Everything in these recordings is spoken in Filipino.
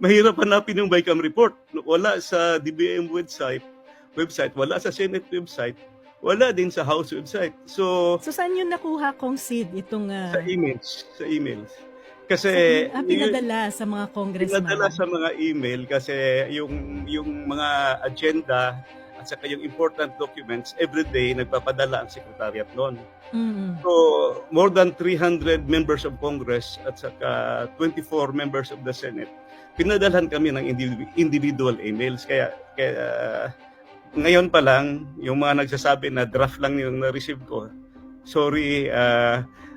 mahirap hanapin yung BICAM report. Wala sa DBM website, wala sa Senate website, wala din sa House website. So, So saan yun nakuha kong Sid itong sa emails. Kasi pinadala sa mga congressman? pinadala sa mga email kasi yung mga agenda at saka yung important documents, everyday nagpapadala ang secretariat noon. So, more than 300 members of Congress at saka 24 members of the Senate, pinadalhan kami ng individual emails. Kaya ngayon pa lang, yung mga nagsasabi na draft lang yung na-receive ko, sorry,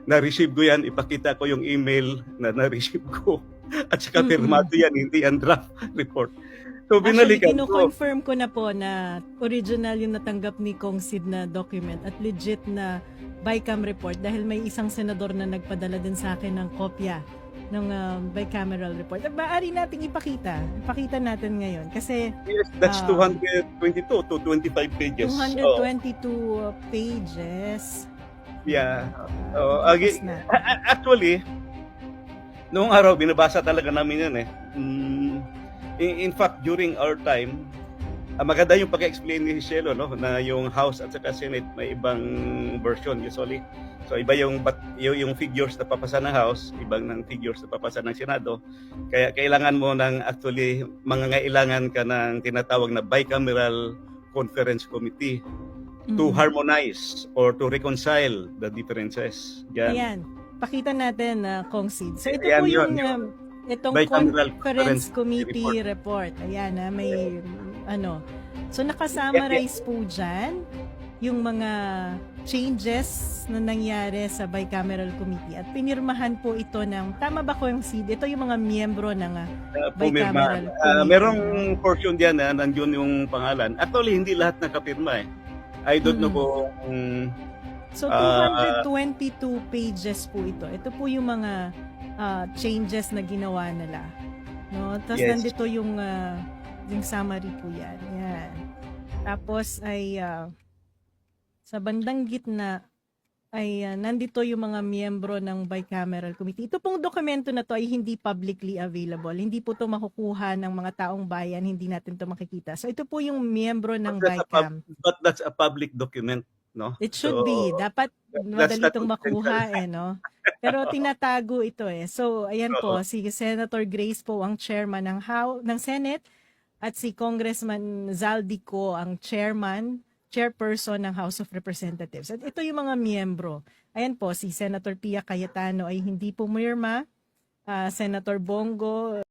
na-receive ko yan, ipakita ko yung email na na-receive ko. At saka pirmado yan, hindi yan draft report. So, Actually, binalikan ko. kino-confirm ko na po na original yung natanggap ni Kong Sid na document at legit na BICAM report dahil may isang senador na nagpadala din sa akin ng kopya ng bicameral report. At maaari nating ipakita. Ipakita natin ngayon kasi Yes, that's 222 to 25 pages. 222 pages. Yeah. Actually, noong araw, binabasa talaga namin yan eh. In fact, during our time, maganda yung pag-explain ni Shelo, no? Na yung House at saka Senate may ibang version usually. So iba yung figures na papasa ng House, ibang ng figures na papasa ng Senado. Kaya kailangan mo ng actually, mangangailangan ka ng tinatawag na bicameral conference committee to harmonize or to reconcile the differences. Yan. Ayan. Pakita natin Kong Sid. So ito Ayan, po yung itong bicameral conference committee report. Ayan may So nakasummarize po dyan yung mga changes na nangyari sa bicameral committee at pinirmahan po ito ng, tama ba ko yung Sid? Ito yung mga miyembro ng bicameral committee. Merong portion diyan na nandiyon yung pangalan. Actually, hindi lahat nakapirma eh. I don't know kung... So 222 pages po ito. Ito po yung mga changes na ginawa nila. No? Tapos nandito yung summary po yan. Yan. Tapos ay sa bandang gitna ay nandito yung mga miyembro ng bicameral committee. Ito pong dokumento na to ay hindi publicly available. Hindi po to makukuha ng mga taong bayan. Hindi natin to makikita. So ito po yung miyembro ng BICAM. But that's a public document. No? It should be. Dapat madali itong makuha no? Pero tinatago ito eh. So, ayan po, si Senator Grace po ang chairman ng Senate at si Congressman Zaldico ang chairperson ng House of Representatives. At ito yung mga miyembro. Ayan po, si Senator Pia Cayetano ay hindi pumirma. Senator Bongo